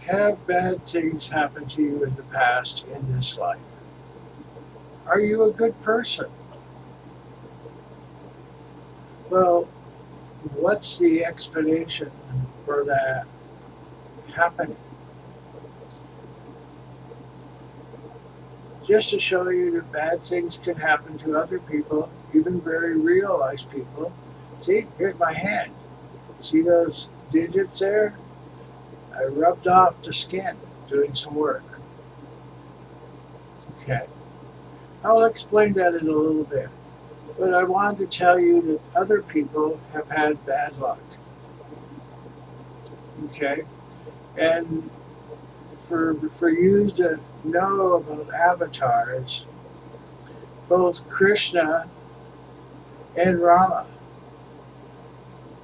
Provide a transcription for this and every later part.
Have bad things happen to you in the past in this life? Are you a good person? Well, what's the explanation for that happening? Just to show you that bad things can happen to other people, even very realized people. See, here's my hand. See those digits there? I rubbed off the skin doing some work. Okay. I'll explain that in a little bit. But I wanted to tell you that other people have had bad luck. Okay? And for you to know about avatars, both Krishna and Rama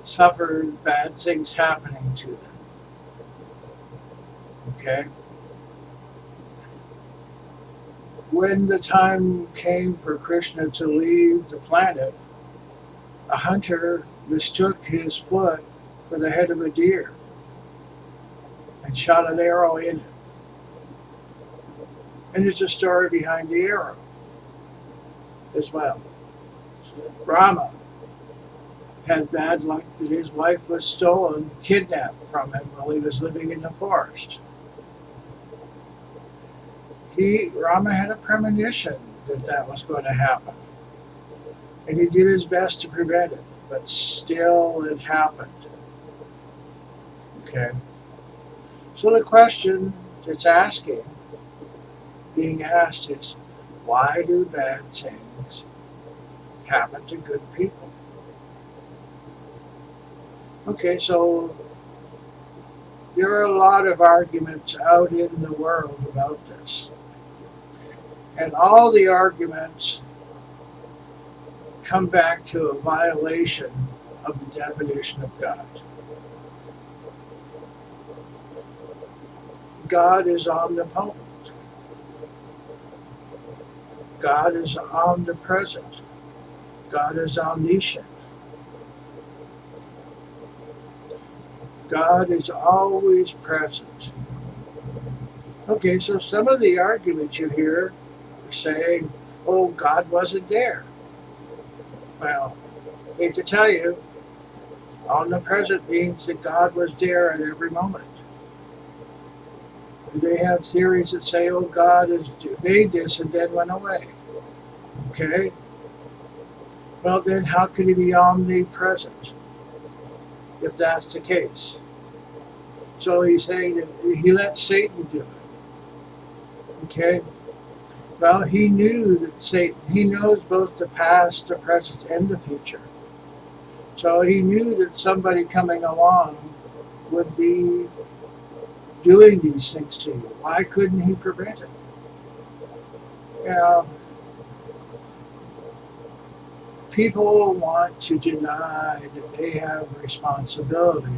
suffered bad things happening to them. Okay? When the time came for Krishna to leave the planet, a hunter mistook his foot for the head of a deer and shot an arrow in it. And there's a story behind the arrow as well. Rama had bad luck that his wife was stolen, kidnapped from him while he was living in the forest. Rama had a premonition that that was going to happen. And he did his best to prevent it, but still it happened. Okay? So the question that's being asked is, why do bad things happen to good people? Okay, so there are a lot of arguments out in the world about this. And all the arguments come back to a violation of the definition of God. God is omnipotent. God is omnipresent. God is omniscient. God is always present. Okay, so some of the arguments you hear are saying, oh, God wasn't there. Well, I hate to tell you, omnipresent means that God was there at every moment. And they have theories that say, oh, God has made this and then went away. Okay? Well, then how could he be omnipresent if that's the case? So he's saying that he let Satan do it. Okay? Well, he knew that he knows both the past, the present, and the future. So he knew that somebody coming along would be doing these things to you. Why couldn't he prevent it? You know, people want to deny that they have responsibility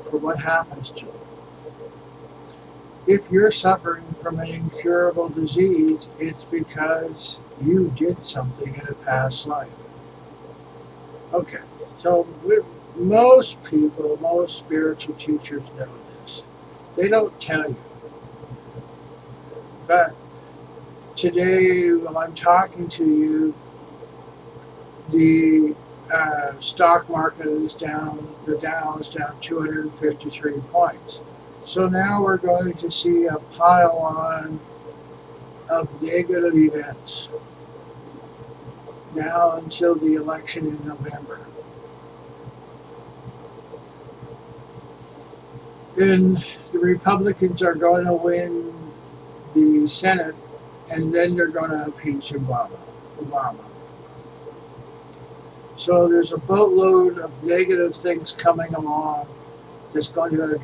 for what happens to them. If you're suffering from an incurable disease, it's because you did something in a past life. Okay, so most people, most spiritual teachers know this. They don't tell you. But today, while I'm talking to you, the stock market is down, the Dow is down 253 points. So now we're going to see a pile on of negative events now until the election in November. And the Republicans are going to win the Senate, and then they're going to impeach Obama. So there's a boatload of negative things coming along that's going to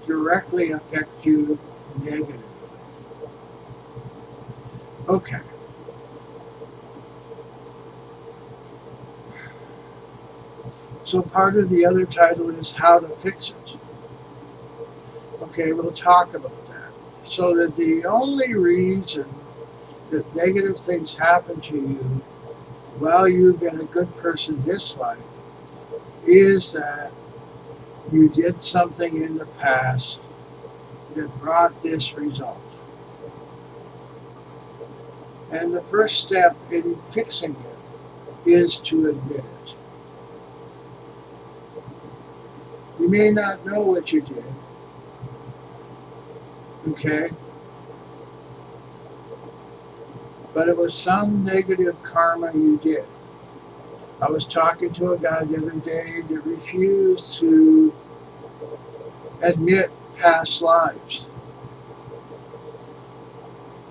directly affect you negatively. Okay. So part of the other title is how to fix it. Okay, we'll talk about that. So that the only reason that negative things happen to you while you've been a good person this life is that you did something in the past that brought this result. And the first step in fixing it is to admit it. You may not know what you did, okay? But it was some negative karma you did. I was talking to a guy the other day that refused to admit past lives.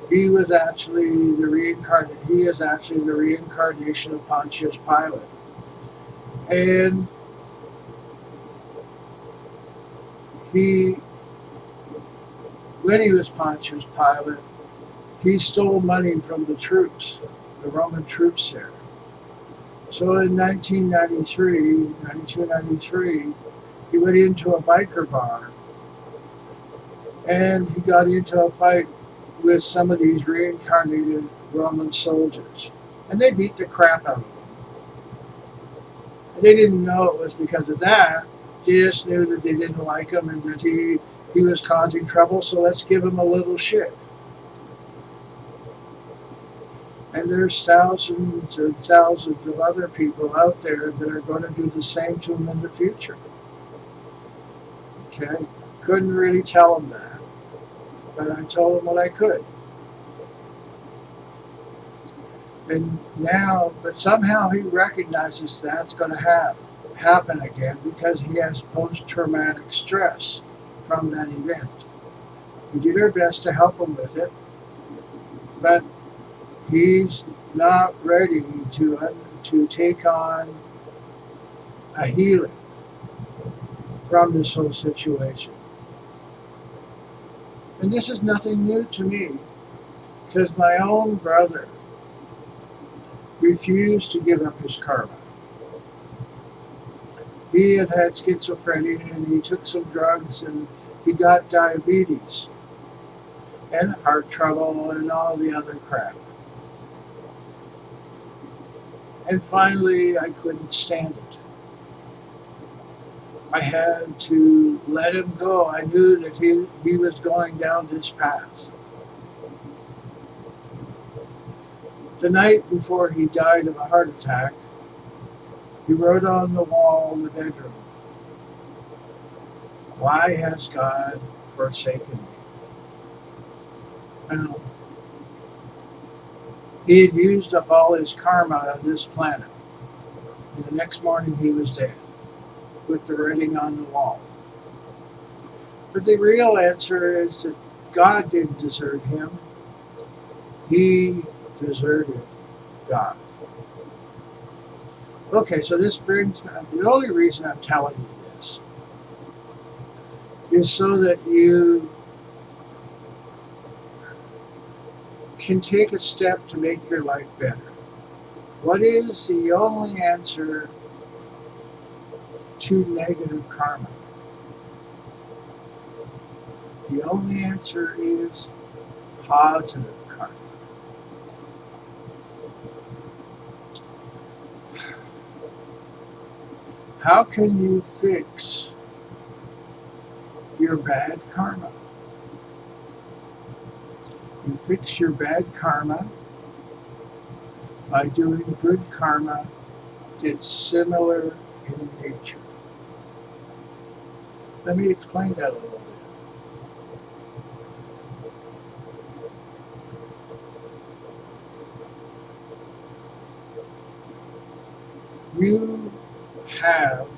He is actually the reincarnation of Pontius Pilate. And when he was Pontius Pilate, he stole money from the troops, the Roman troops there. So in 1993, he went into a biker bar and he got into a fight with some of these reincarnated Roman soldiers. And they beat the crap out of him. And they didn't know it was because of that. They just knew that they didn't like him and that he was causing trouble, so let's give him a little shit. And there's thousands and thousands of other people out there that are going to do the same to him in the future. Okay? Couldn't really tell him that. But I told him what I could. And now, but somehow he recognizes that's going to happen again because he has post-traumatic stress from that event. We did our best to help him with it, but he's not ready to take on a healing from this whole situation. And this is nothing new to me, because my own brother refused to give up his karma. He had schizophrenia and he took some drugs and he got diabetes and heart trouble and all the other crap. And finally, I couldn't stand it. I had to let him go. I knew that he was going down this path. The night before he died of a heart attack, he wrote on the wall in the bedroom, "Why has God forsaken me?" Now, he had used up all his karma on this planet. And the next morning he was dead, with the writing on the wall. But the real answer is that God didn't desert him. He deserted God. Okay, so this brings, the only reason I'm telling you this is so that you can take a step to make your life better. What is the only answer to negative karma? The only answer is positive karma. How can you fix your bad karma? You fix your bad karma by doing good karma that's similar in nature. Let me explain that a little bit. You have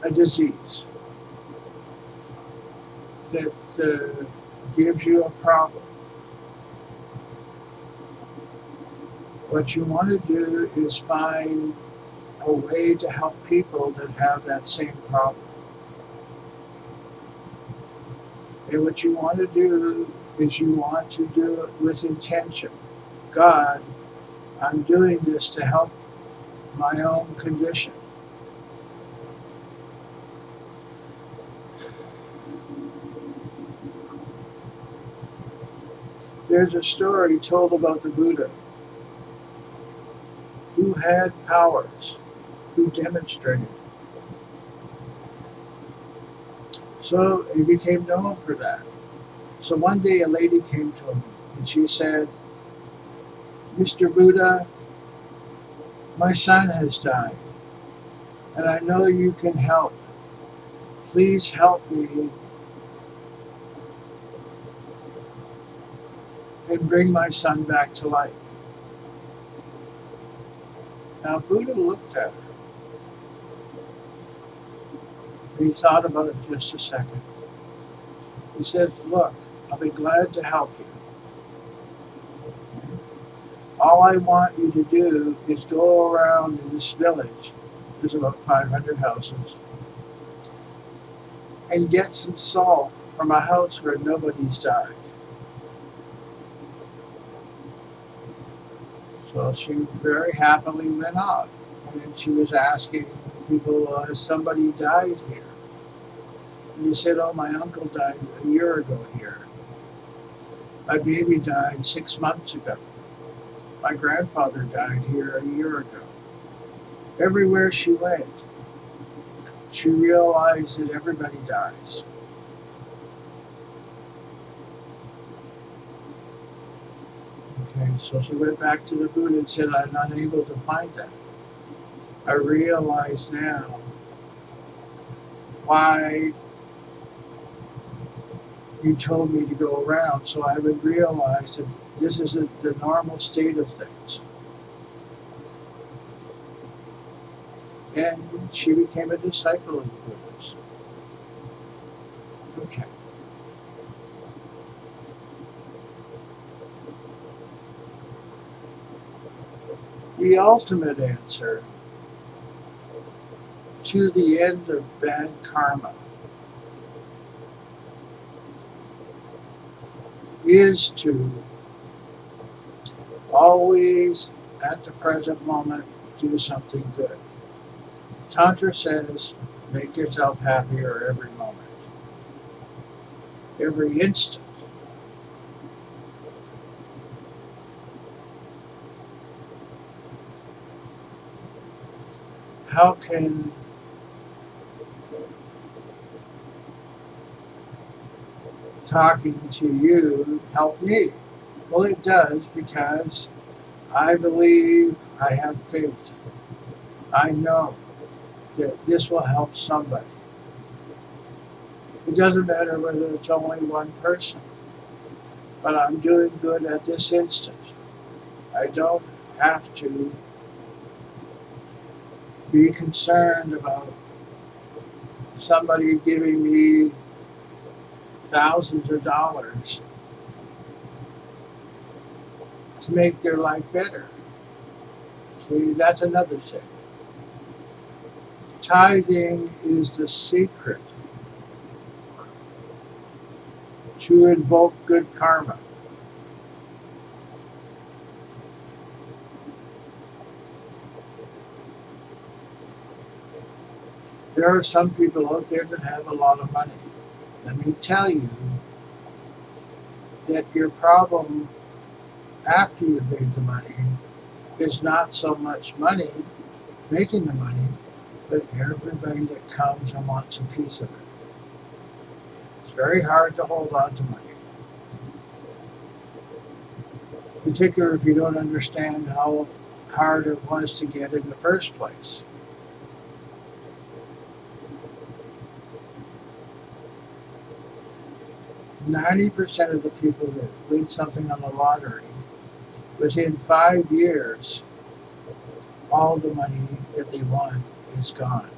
a disease that gives you a problem. What you want to do is find a way to help people that have that same problem. And what you want to do is you want to do it with intention. God, I'm doing this to help my own condition. There's a story told about the Buddha who had powers, who demonstrated. So he became known for that. So one day a lady came to him and she said, "Mr. Buddha, my son has died and I know you can help. Please help me and bring my son back to life." Now Buddha looked at her. He thought about it just a second. He says, "Look, I'll be glad to help you. All I want you to do is go around in this village, there's about 500 houses, and get some salt from a house where nobody's died." So she very happily went out. And then she was asking people, "Has somebody died here?" And he said, "Oh, my uncle died a year ago here. My baby died 6 months ago. My grandfather died here a year ago." Everywhere she went, she realized that everybody dies. Okay, so she went back to the Buddha and said, "I'm unable to find that. I realize now why you told me to go around, so I would realize that this is the normal state of things." And she became a disciple of the Buddha's. Okay. The ultimate answer to the end of bad karma is to always, at the present moment, do something good. Tantra says, make yourself happier every moment, every instant. How can talking to you help me? Well, it does, because I believe, I have faith. I know that this will help somebody. It doesn't matter whether it's only one person, but I'm doing good at this instant. I don't have to be concerned about somebody giving me thousands of dollars to make their life better. See, that's another thing. Tithing is the secret to invoke good karma. There are some people out there that have a lot of money. Let me tell you that your problem after you've made the money is not so much money, making the money, but everybody that comes and wants a piece of it. It's very hard to hold on to money, particularly if you don't understand how hard it was to get in the first place. %90 of the people that win something on the lottery, within 5 years, all the money that they won is gone.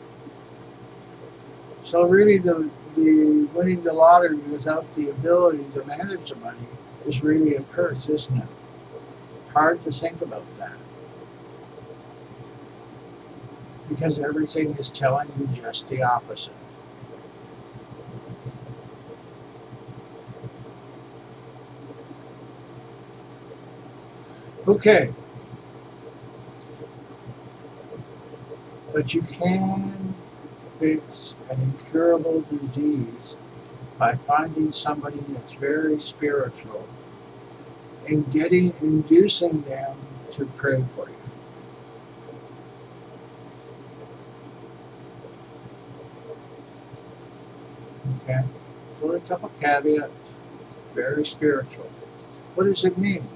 So really the winning the lottery without the ability to manage the money is really a curse, isn't it? Hard to think about that, because everything is telling you just the opposite. Okay, but you can fix an incurable disease by finding somebody that's very spiritual and inducing them to pray for you. Okay? So a couple caveats, very spiritual. What does it mean?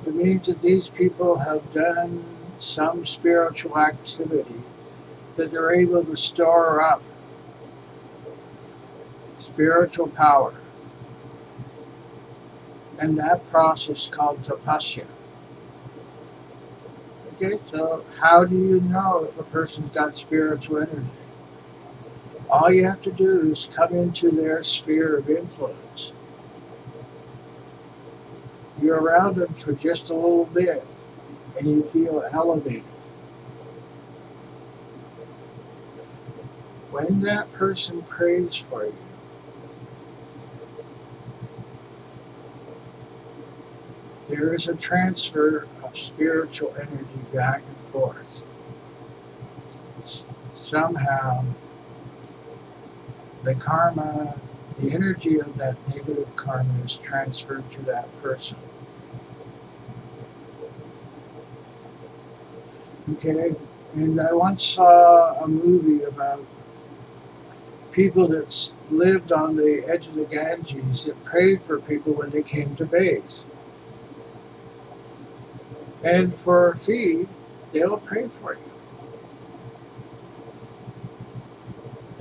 It means that these people have done some spiritual activity that they're able to store up spiritual power. And that process is called tapasya. Okay, so how do you know if a person's got spiritual energy? All you have to do is come into their sphere of influence. You're around them for just a little bit and you feel elevated. When that person prays for you, there is a transfer of spiritual energy back and forth. Somehow, the karma, the energy of that negative karma is transferred to that person. Okay? And I once saw a movie about people that lived on the edge of the Ganges that prayed for people when they came to bathe. And for a fee, they'll pray for you.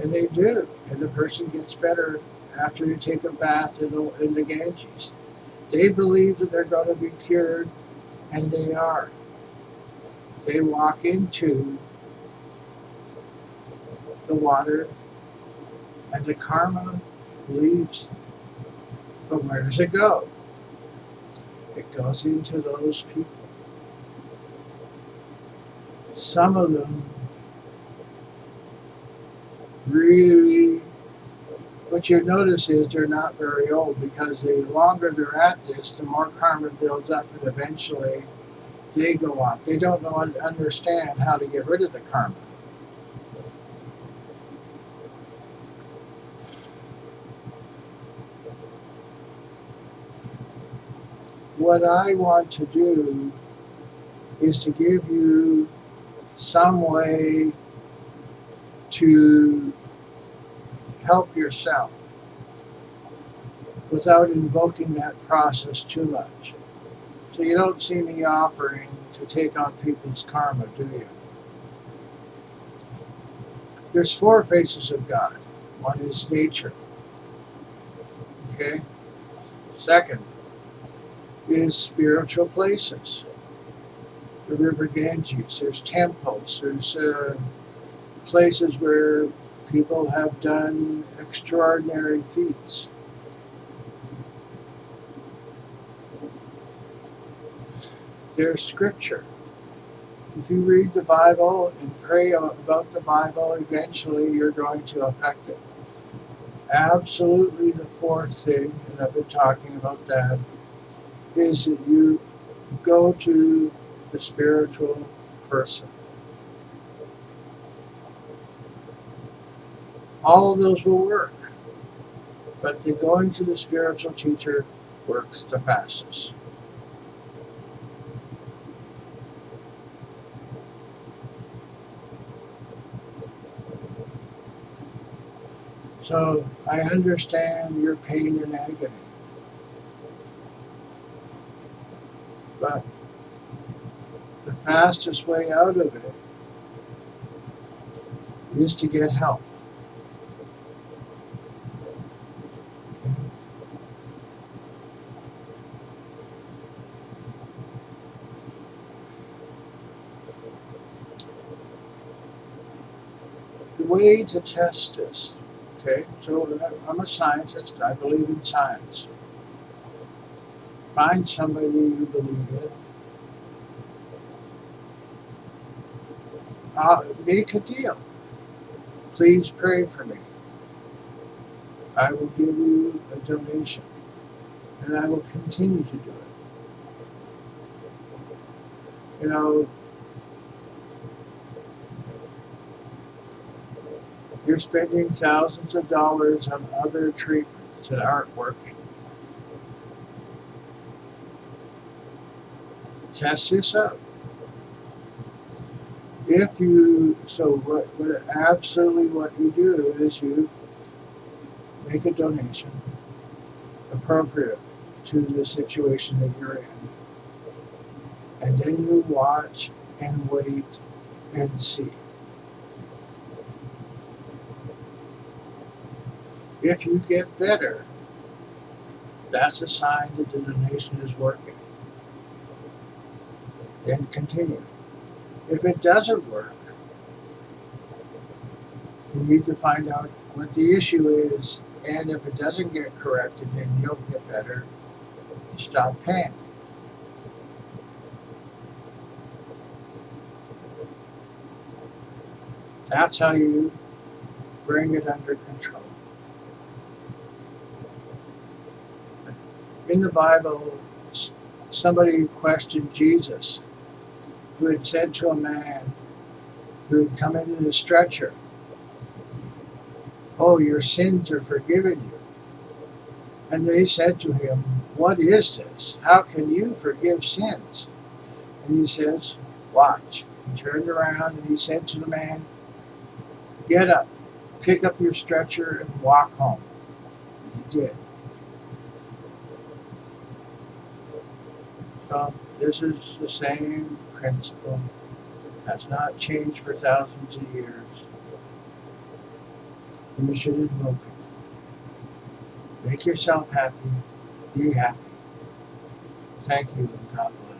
And they do. And the person gets better after they take a bath in the Ganges. They believe that they're going to be cured, and they are. They walk into the water, and the karma leaves. But where does it go? It goes into those people. Some of them really, what you notice is they're not very old, because the longer they're at this, the more karma builds up, and eventually they go off. They don't understand how to get rid of the karma. What I want to do is to give you some way to help yourself without invoking that process too much. So you don't see me offering to take on people's karma, do you? There's 4 faces of God. One is nature. Okay? Second is spiritual places. The river Ganges. There's temples. There's places where people have done extraordinary feats. There's scripture. If you read the Bible and pray about the Bible, eventually you're going to affect it. Absolutely the 4th thing, and I've been talking about that, is that you go to the spiritual person. All of those will work, but the going to the spiritual teacher works the fastest. So I understand your pain and agony, but the fastest way out of it is to get help. Okay? The way to test this, okay, so I'm a scientist, I believe in science. Find somebody you believe in. Make a deal. Please pray for me. I will give you a donation, and I will continue to do it. You know, you're spending thousands of dollars on other treatments that aren't working. Test this out. What you do is you make a donation appropriate to the situation that you're in. And then you watch and wait and see. If you get better, that's a sign that the donation is working. Then continue. If it doesn't work, you need to find out what the issue is, and if it doesn't get corrected and you don't get better, you stop paying. That's how you bring it under control. In the Bible, somebody questioned Jesus, who had said to a man who had come into the stretcher, "Oh, your sins are forgiven you." And they said to him, "What is this? How can you forgive sins?" And he says, "Watch." He turned around and he said to the man, "Get up, pick up your stretcher and walk home." And he did. So this is the same principle. Has not changed for thousands of years. You should invoke it. Make yourself happy. Be happy. Thank you, and God bless.